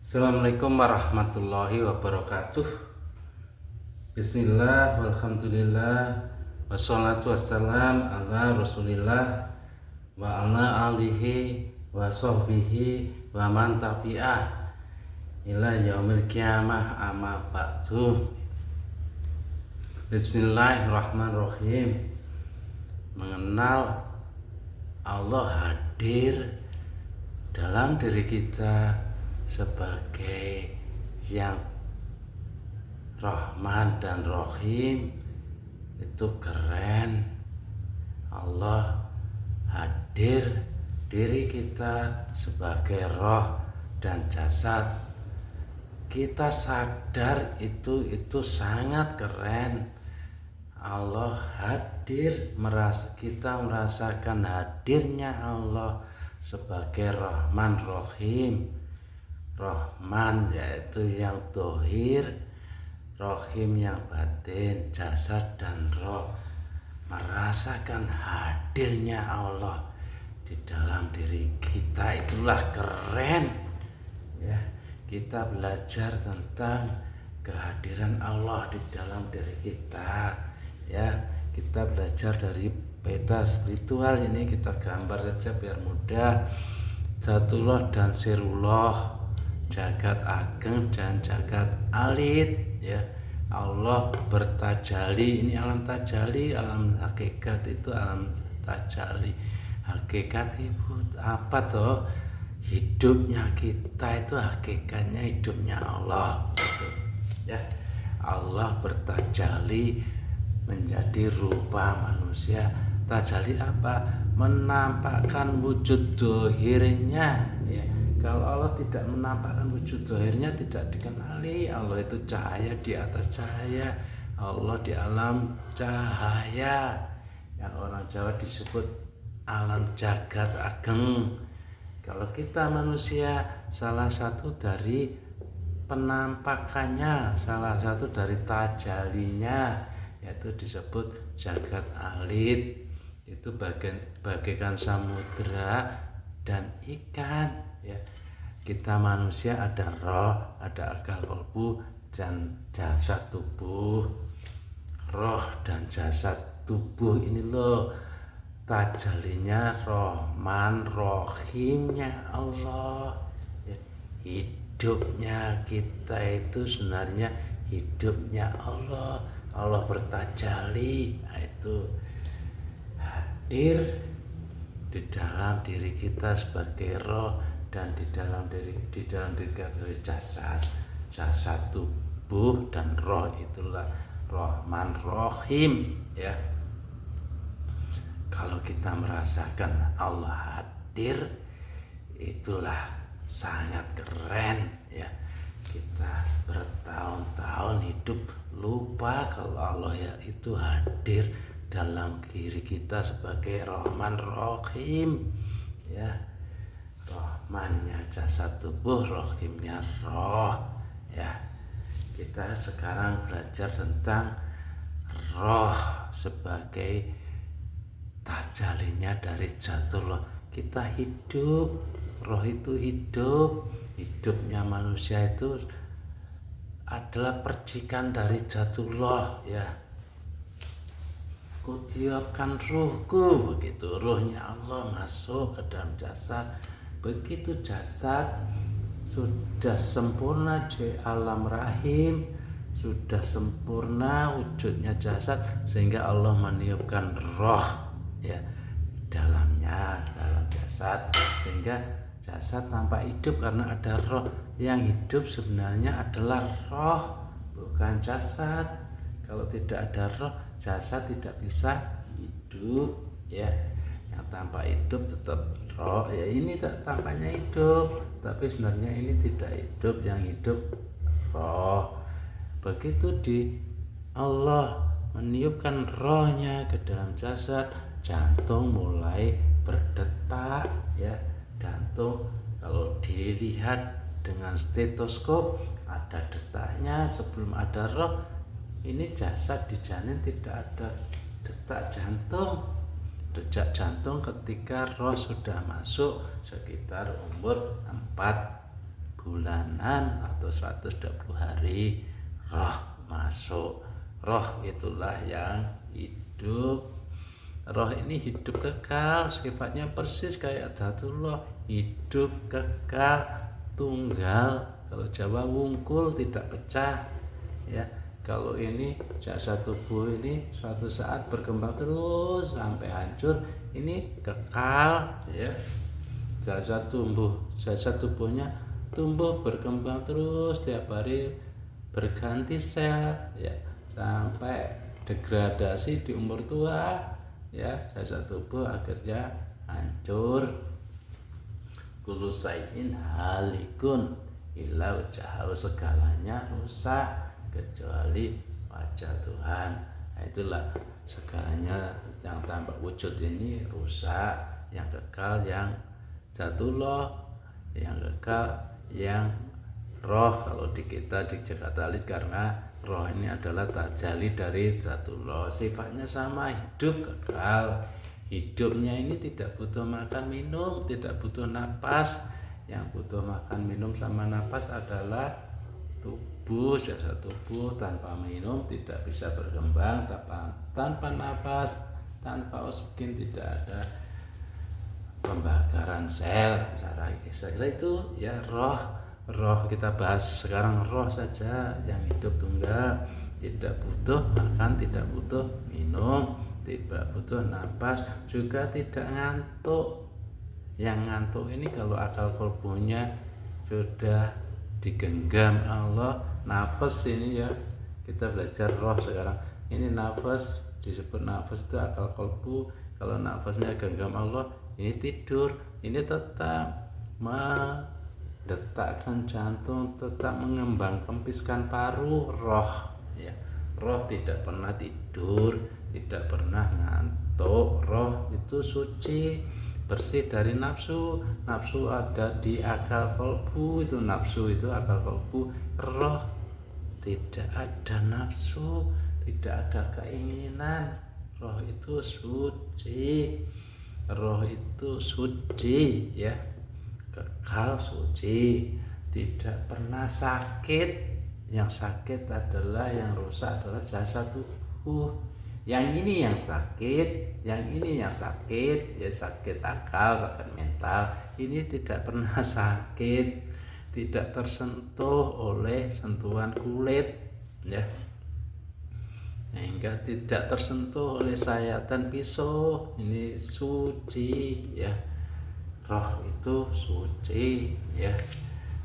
Assalamualaikum warahmatullahi wabarakatuh. Bismillah, walhamdulillah, wassalatu wassalam ala rasulillah wa ala alihi wa sahbihi wa man tabi'ah ila yaumil qiyamah amma ba'du. Bismillahirrahmanirrahim. Mengenal Allah hadir dalam diri kita sebagai yang Rahman dan Rahim itu keren. Allah hadir diri kita sebagai roh dan jasad. Kita sadar itu sangat keren. Allah hadir, kita merasakan hadirnya Allah sebagai Rahman Rahim. Rahman yaitu yang dohir, Rahim yang batin, jasad dan roh. Merasakan hadirnya Allah di dalam diri kita, itulah keren ya. Kita belajar tentang kehadiran Allah di dalam diri kita ya. Kita belajar dari peta spiritual ini, kita gambar saja biar mudah. Zatullah dan Sirullah, jagat ageng dan jagat alit ya. Allah bertajali, ini alam tajali, alam hakikat itu alam tajali. Hakikat itu apa toh? Hidupnya kita itu hakikatnya hidupnya Allah gitu, ya. Allah bertajali menjadi rupa manusia. Tajali apa? Menampakkan wujud dohirnya ya. Kalau Allah tidak menampakkan wujud dohirnya, tidak dikenali. Allah itu cahaya di atas cahaya, Allah di alam cahaya, yang orang Jawa disebut alam jagat ageng. Kalau kita manusia, salah satu dari penampakannya, salah satu dari tajalinya, yaitu disebut jagat alit. Itu bagaikan samudra dan ikan ya. Kita manusia ada roh, ada akal kalbu dan jasad tubuh. Roh dan jasad tubuh ini loh tajalinya Rahman Rahimnya Allah ya. Hidupnya kita itu sebenarnya hidupnya Allah. Allah bertajali, itu hadir di dalam diri kita sebagai roh, dan di dalam diri kita sebagai jasad tubuh dan roh. Itulah Rahman Rahim ya. Kalau kita merasakan Allah hadir, itulah sangat keren ya. Kita bertahun-tahun hidup lupa kalau Allah ya itu hadir dalam diri kita sebagai Rahman Rahim ya. Rahmannya jasad tubuh, Rahimnya roh ya. Kita sekarang belajar tentang roh sebagai tajalinya dari Zatullah. Kita hidup, roh itu hidup. Hidupnya manusia itu adalah percikan dari Zatullah ya. Kutiupkan ruhku, begitu ruhnya Allah masuk ke dalam jasad. Begitu jasad sudah sempurna di alam rahim, sudah sempurna wujudnya jasad, sehingga Allah meniupkan roh ya dalamnya, dalam jasad, sehingga jasad tampak hidup karena ada roh. Yang hidup sebenarnya adalah roh, bukan jasad. Kalau tidak ada roh, jasad tidak bisa hidup ya. Yang tampak hidup tetap roh ya. Ini tampaknya hidup, tapi sebenarnya ini tidak hidup. Yang hidup roh. Begitu di Allah meniupkan rohnya ke dalam jasad, jantung mulai berdetak ya. Jantung kalau dilihat dengan stetoskop ada detaknya. Sebelum ada roh, ini jasad di janin tidak ada detak jantung. Detak jantung ketika roh sudah masuk sekitar umur 4 bulanan atau 120 hari roh masuk. Roh itulah yang hidup. Roh ini hidup kekal, sifatnya persis kayak Dzatullah, hidup kekal, tunggal. Kalau Jawa wungkul, tidak pecah, ya. Kalau ini jasad tubuh ini suatu saat berkembang terus sampai hancur, ini kekal, ya. Jasad tubuhnya tumbuh berkembang terus tiap hari, berganti sel, ya, sampai degradasi di umur tua, ya. Jasad tubuh akhirnya hancur. Kullu syai'in halikun illa wajhahu, segalanya rusak kecuali wajah Tuhan. Nah, itulah segalanya yang tanpa wujud ini rusak, yang kekal yang Dzatullah, yang kekal yang roh. Kalau di kita di Jakarta Alit, karena roh ini adalah tajalli dari Dzatullah, sifatnya sama, hidup kekal. Hidupnya ini tidak butuh makan minum, tidak butuh napas. Yang butuh makan minum sama napas adalah tubuh. Jasad tubuh tanpa minum tidak bisa berkembang, tanpa napas, tanpa oksigen tidak ada pembakaran sel. Secara itu ya roh kita bahas sekarang, roh saja yang hidup tunggal, tidak butuh makan, tidak butuh minum, tidak butuh napas, juga tidak ngantuk. Yang ngantuk ini kalau akal kalbunya sudah digenggam Allah, nafas ini, ya, kita belajar roh sekarang ini. Nafas disebut nafas itu akal kalbu. Kalau nafasnya genggam Allah, ini tidur, ini tetap mendetakkan jantung, tetap mengembang kempiskan paru. Roh, ya, roh tidak pernah tidur, tidak pernah ngantuk. Roh itu suci, bersih dari nafsu. Nafsu ada di akal kalbu, itu nafsu itu akal kalbu. Roh tidak ada nafsu, tidak ada keinginan. Roh itu suci. Roh itu suci, ya, kekal, suci, tidak pernah sakit. Yang sakit adalah, yang rusak adalah jasad tubuh. Yang ini yang sakit, yang ini yang sakit, ya, sakit akal, sakit mental. Ini tidak pernah sakit, tidak tersentuh oleh sentuhan kulit, ya, sehingga tidak tersentuh oleh sayatan pisau. Ini suci, ya. Roh itu suci, ya,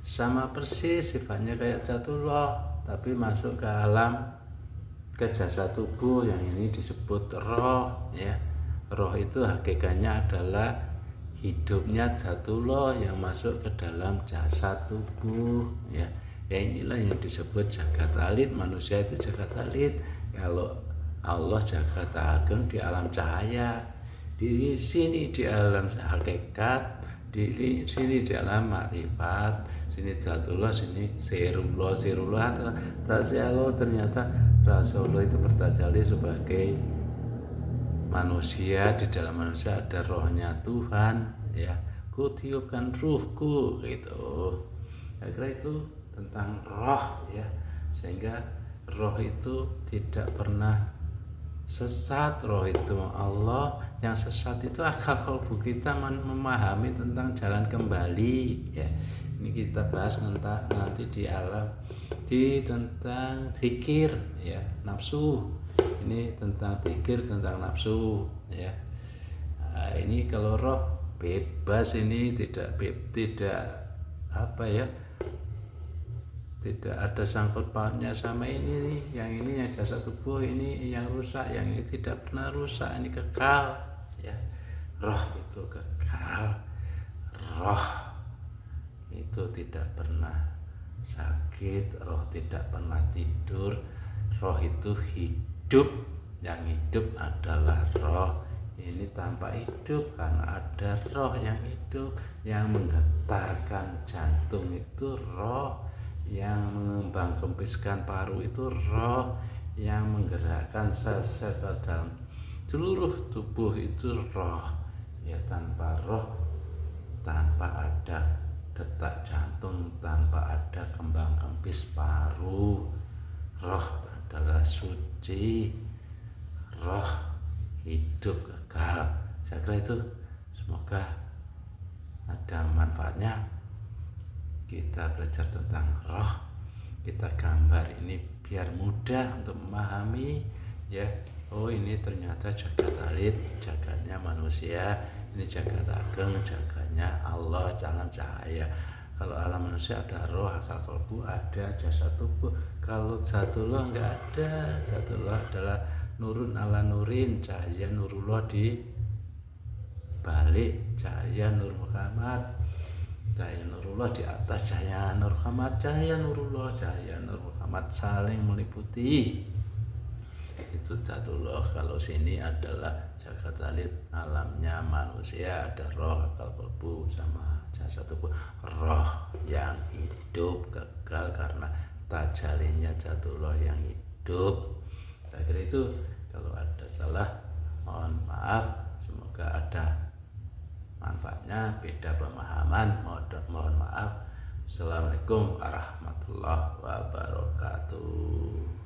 sama persis sifatnya kayak Dzatullah, tapi masuk ke alam, ke jasad tubuh. Yang ini disebut roh, ya. Roh itu hakikatnya adalah hidupnya Dzatullah yang masuk ke dalam jasad tubuh, ya. Ya, inilah yang disebut jagat alit. Manusia itu jagat alit. Kalau Allah jagat ageng di alam cahaya, di sini di alam hakikat, di sini di alam makrifat. Sini Dzatullah, sini sirullah atau rahasia Allah. Ternyata rahasia Allah itu bertajalli sebagai manusia. Di dalam manusia ada rohnya Tuhan, ya. Ku tiupkan ruhku, gitu. Kira-kira itu tentang roh, ya. Sehingga roh itu tidak pernah sesat. Roh itu Allah. Yang sesat itu akal kalbu kita memahami tentang jalan kembali, ya. Ini kita bahas nanti di alam, tentang zikir, ya, nafsu. Ini tentang zikir, tentang nafsu, ya. Nah, ini kalau roh bebas, ini tidak apa, ya, tidak ada sangkut pautnya sama ini. Yang ini yang jasad tubuh, ini yang rusak, yang ini tidak pernah rusak, ini kekal, ya. Roh itu kekal. Roh itu tidak pernah sakit, roh tidak pernah tidur. Roh itu hidup, yang hidup adalah roh. Ini tanpa hidup karena ada roh yang hidup, yang menggetarkan jantung itu roh, yang mengembang kempiskan paru itu roh, yang menggerakkan sel-sel ke dalam seluruh tubuh itu roh, ya. Tanpa roh, tanpa ada detak jantung tanpa ada kembang kempis paru. Roh adalah suci, roh hidup kekal. Saya kira itu semoga ada manfaatnya. Kita belajar tentang roh, kita gambar ini biar mudah untuk memahami ya. Oh, ini ternyata jagat alit, jagatnya manusia, ini jagat ageng, jagatnya Allah dalam cahaya. Kalau alam manusia ada roh, akal kalbu ada, jasad tubuh. Kalau zatullah enggak ada. Zatullah adalah nurun ala nurin, cahaya nurullah di balik cahaya Nur Muhammad. Cahaya nurullah di atas cahaya Nur Muhammad, cahaya nurullah, cahaya Nur Muhammad saling meliputi. Itu zatullah. Kalau sini adalah jagat alit, alamnya manusia, ada roh, akal kalbu sama jasad tubuh. Roh yang hidup kekal karena tajalinya zatullah yang hidup. Saya kira itu. Kalau ada salah mohon maaf, semoga ada manfaatnya. Beda pemahaman mohon maaf. Assalamualaikum warahmatullahi wabarakatuh.